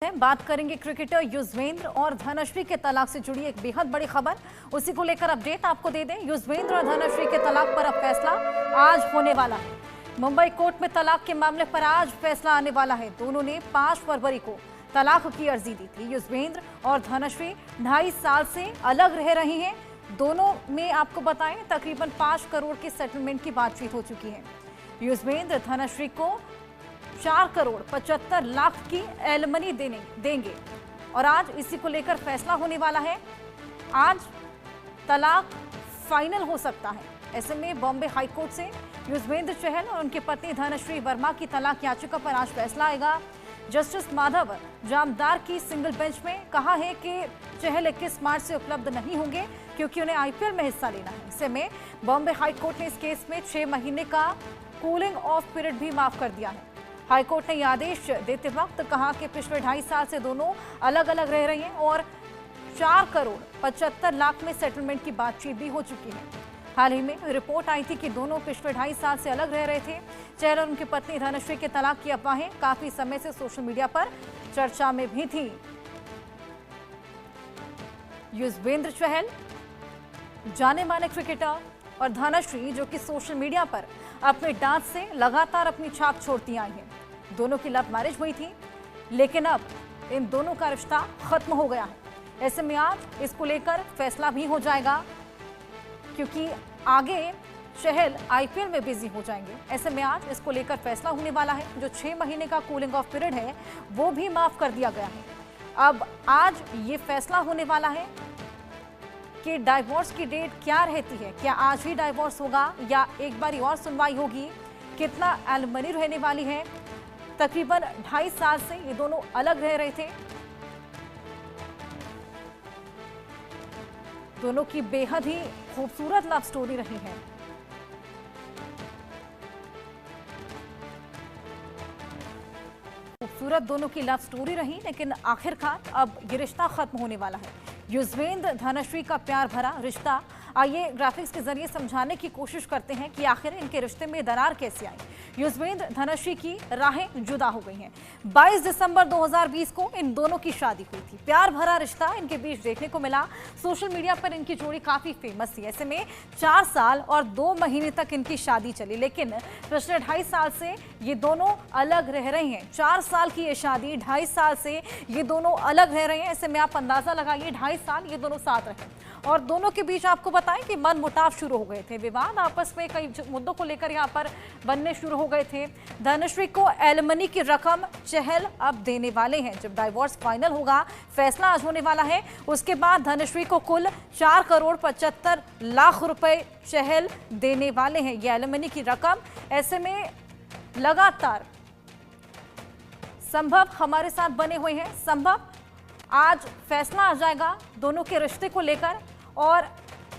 बात करेंगे क्रिकेटर युजवेंद्र और धनश्री के तलाक से जुड़ी एक बेहद बड़ी खबर। उसी को लेकर अपडेट आपको दे दें। युजवेंद्र और धनश्री के तलाक पर अब फैसला आज होने वाला है। मुंबई कोर्ट में तलाक के मामले पर आज फैसला आने वाला है। दोनों ने 5 फरवरी को तलाक की अर्जी दी थी। युजवेंद्र और धनश्री 2.5 साल से अलग रह रहे हैं। दोनों में आपको बताएं तकरीबन 5 करोड़ के सेटलमेंट की बातचीत हो चुकी है। युजवेंद्र धनश्री को 4 करोड़ 75 लाख की एलिमनी देंगे और आज इसी को लेकर फैसला होने वाला है। आज तलाक फाइनल हो सकता है। ऐसे में बॉम्बे हाईकोर्ट से युजवेंद्र चहल और उनकी पत्नी धनश्री वर्मा की तलाक याचिका पर आज फैसला आएगा। जस्टिस माधव जामदार की सिंगल बेंच में कहा है कि चहल 21 मार्च से उपलब्ध नहीं होंगे क्योंकि उन्हें आईपीएल में हिस्सा लेना है। ऐसे में बॉम्बे हाईकोर्ट ने इस केस में 6 महीने का कूलिंग ऑफ पीरियड भी माफ कर दिया है। हाईकोर्ट ने यह आदेश देते वक्त कहा कि पिछले 2.5 साल से दोनों अलग अलग रह रही हैं और 4 करोड़ 75 लाख में सेटलमेंट की बातचीत भी हो चुकी है। हाल ही में रिपोर्ट आई थी कि दोनों पिछले 2.5 साल से अलग रह रहे थे। चहल और उनकी पत्नी धनश्री के तलाक की अफवाहें काफी समय से सोशल मीडिया पर चर्चा में भी थी। युजवेंद्र चहल जाने माने क्रिकेटर और धनश्री जो कि सोशल मीडिया पर अपने डांस से लगातार अपनी छाप छोड़ती आई हैं। दोनों की लव मैरिज हुई थी, लेकिन अब इन दोनों का रिश्ता खत्म हो गया है। ऐसे में आज इसको लेकर फैसला भी हो जाएगा क्योंकि आगे चहल आईपीएल में बिजी हो जाएंगे। ऐसे में आज इसको लेकर फैसला होने वाला है। जो 6 महीने का कूलिंग ऑफ पीरियड है वो भी माफ कर दिया गया है। अब आज ये फैसला होने वाला है कि डाइवोर्स की डेट क्या रहती है। क्या आज ही डाइवोर्स होगा या एक बारी और सुनवाई होगी? कितना एलिमनी रहने वाली है? तकरीबन 2.5 साल से ये दोनों अलग रह रहे थे। दोनों की बेहद ही खूबसूरत लव स्टोरी रही है। खूबसूरत दोनों की लव स्टोरी रही, लेकिन आखिरकार अब ये रिश्ता खत्म होने वाला है। युजवेंद्र धनश्री का प्यार भरा रिश्ता। आइए ग्राफिक्स के जरिए समझाने की कोशिश करते हैं कि आखिर इनके रिश्ते में दरार कैसे आई। युजवेंद्र धनश्री की राहें जुदा हो गई हैं। 22 दिसंबर 2020 को इन दोनों की शादी हुई थी। प्यार भरा रिश्ता इनके बीच देखने को मिला। सोशल मीडिया पर इनकी जोड़ी काफी फेमस थी। ऐसे में 4 साल और 2 महीने तक इनकी शादी चली, लेकिन पिछले 2.5 साल से ये दोनों अलग रह रहे हैं। 4 साल की ये शादी, 2.5 साल से ये दोनों अलग रह रहे हैं। ऐसे में आप अंदाजा लगाइए 2.5 साल ये दोनों साथ रहे और दोनों के बीच आपको बताएं कि मन मुटाव शुरू हो गए थे। विवाद आपस में कई मुद्दों को लेकर यहाँ पर बनने शुरू हो गए थे। धनश्री को एलिमनी की रकम चहल अब देने वाले हैं। जब डाइवोर्स फाइनल होगा, फैसला आज होने वाला है, उसके बाद धनश्री को कुल 4 करोड़ 75 लाख रुपए चहल देने वाले हैं, ये एलिमनी की रकम। ऐसे में लगातार संभव हमारे साथ बने हुए हैं। संभव आज फैसला आ जाएगा दोनों के रिश्ते को लेकर और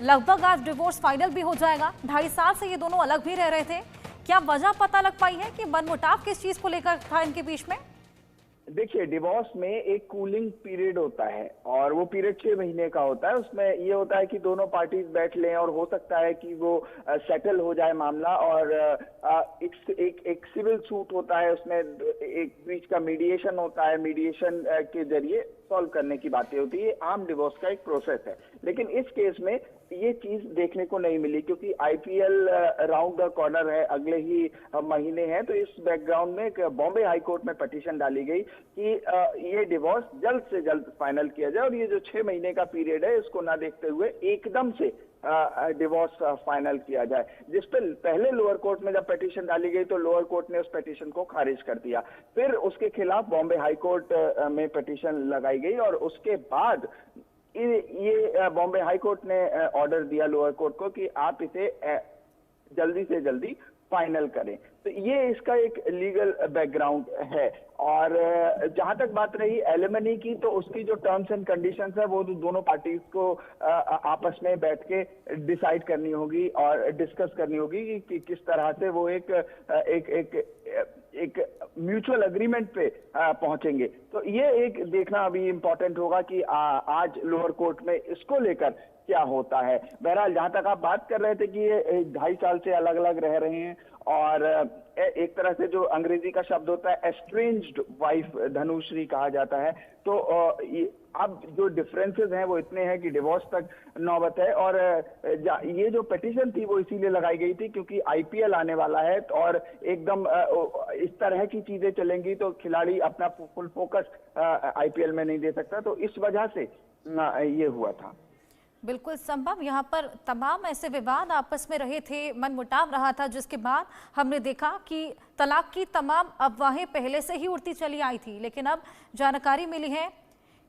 लगभग आज डिवोर्स फाइनल भी हो जाएगा। 2.5 साल से ये दोनों अलग भी रह रहे थे। क्या वजह पता लग पाई है कि मनमुटाव किस चीज को लेकर था इनके बीच में? देखिए, डिवोर्स में एक कूलिंग पीरियड होता है और वो पीरियड 6 महीने का होता है। उसमें ये होता है कि दोनों पार्टीज बैठ लें और हो सकता है कि वो सेटल हो जाए मामला और एक सिविल सूट होता है। उसमें एक बीच का मीडिएशन होता है। मीडिएशन के जरिए सॉल्व करने की बातें होती है। आम डिवोर्स का एक प्रोसेस है, लेकिन इस केस में ये चीज देखने को नहीं मिली क्योंकि आईपीएल राउंड द कॉर्नर है, अगले ही महीने है। तो इस बैकग्राउंड में बॉम्बे हाई कोर्ट में पिटीशन डाली गई कि ये डिवोर्स जल्द से जल्द फाइनल किया जाए और ये जो 6 महीने का पीरियड है इसको ना देखते हुए एकदम से डिवोर्स फाइनल किया जाए। जिस पर पहले लोअर कोर्ट में जब पिटीशन डाली गई तो लोअर कोर्ट ने उस पिटीशन को खारिज कर दिया। फिर उसके खिलाफ बॉम्बे हाई कोर्ट में पिटीशन लगाई गई और उसके बाद ये बॉम्बे हाई कोर्ट ने ऑर्डर दिया लोअर कोर्ट को कि आप इसे जल्दी से जल्दी फाइनल करें। तो ये इसका एक लीगल बैकग्राउंड है। और जहां तक बात रही एलिमनी की, तो उसकी जो टर्म्स एंड कंडीशंस है वो दोनों पार्टीज को आपस में बैठ के डिसाइड करनी होगी और डिस्कस करनी होगी कि किस तरह से वो एक म्यूचुअल अग्रीमेंट पे पहुंचेंगे। तो ये एक देखना अभी इम्पोर्टेंट होगा कि आज लोअर कोर्ट में इसको लेकर क्या होता है। बहरहाल जहां तक आप बात कर रहे थे कि ये 2.5 साल से अलग अलग रह रहे हैं और एक तरह से जो अंग्रेजी का शब्द होता है एस्ट्रेंज्ड वाइफ धनुश्री कहा जाता है। तो अब जो डिफरेंसेस हैं वो इतने हैं कि डिवोर्स तक नौबत है। और ये जो पिटीशन थी वो इसीलिए लगाई गई थी क्योंकि आईपीएल आने वाला है और एकदम इस तरह की चीजें चलेंगी तो खिलाड़ी अपना फुल फोकस आईपीएल में नहीं दे सकता, तो इस वजह से ये हुआ था। बिल्कुल संभव, यहाँ पर तमाम ऐसे विवाद आपस में रहे थे, मनमुटाव रहा था, जिसके बाद हमने देखा कि तलाक की तमाम अफवाहें पहले से ही उड़ती चली आई थी। लेकिन अब जानकारी मिली है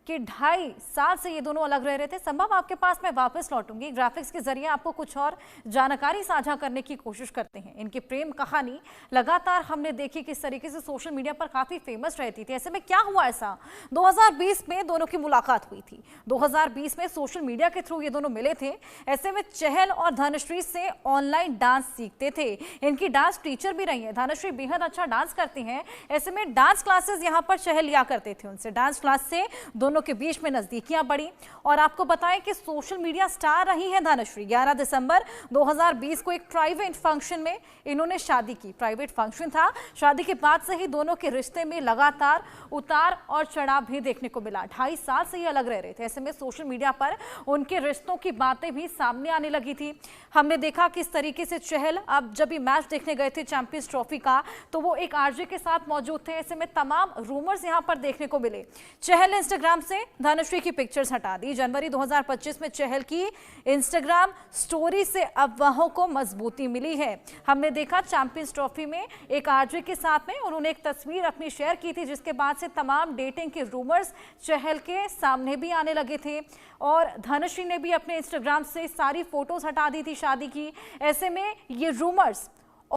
कि 2.5 साल से ये दोनों अलग रह रहे थे। संभव आपके पास मैं वापस लौटूंगी, ग्राफिक्स के जरिए आपको कुछ और जानकारी साझा करने की कोशिश करते हैं। इनकी प्रेम कहानी लगातार हमने देखी किस तरीके से सोशल मीडिया पर काफी फेमस रहती थी। ऐसे में क्या हुआ ऐसा, 2020 में दोनों की मुलाकात हुई थी। 2020 में सोशल मीडिया के थ्रू ये दोनों मिले थे। ऐसे में चहल और धनश्री से ऑनलाइन डांस सीखते थे। इनकी डांस टीचर भी रही है। धनश्री बेहद अच्छा डांस करती हैं। ऐसे में डांस क्लासेस यहाँ पर चहल लिया करते थे उनसे। डांस क्लास से दोनों के बीच में नजदीकियां बढ़ी। और आपको बताएं कि सोशल मीडिया स्टार रही हैं धनश्री। 11 दिसंबर 2020 को एक प्राइवेट फंक्शन में इन्होंने शादी की। प्राइवेट फंक्शन था। शादी के बाद से ही दोनों के रिश्ते में लगातार उतार और चढ़ाव भी देखने को मिला। 2.5 साल से ये अलग रह रहे थे। ऐसे में सोशल मीडिया पर उनके रिश्तों की बातें भी सामने आने लगी थी। हमने देखा किस तरीके से चहल अब जब ये मैच देखने गए थे चैंपियंस ट्रॉफी का, तो वो एक आरजे के साथ मौजूद थे। ऐसे में तमाम रूमर्स यहां पर देखने को मिले। चहल ने इंस्टाग्राम से धनश्री की पिक्चर्स हटा दी। जनवरी 2025 में चहल की इंस्टाग्राम स्टोरी से अफवाहों को मजबूती मिली है। हमने देखा चैंपियंस ट्रॉफी में एक आरजे के साथ में उन्होंने एक तस्वीर अपनी शेयर की थी, जिसके बाद से तमाम डेटिंग के रूमर्स चहल के सामने भी आने लगे थे। और धनश्री ने भी अपने इंस्टाग्राम से सारी फोटोज हटा दी थी शादी की। ऐसे में ये रूमर्स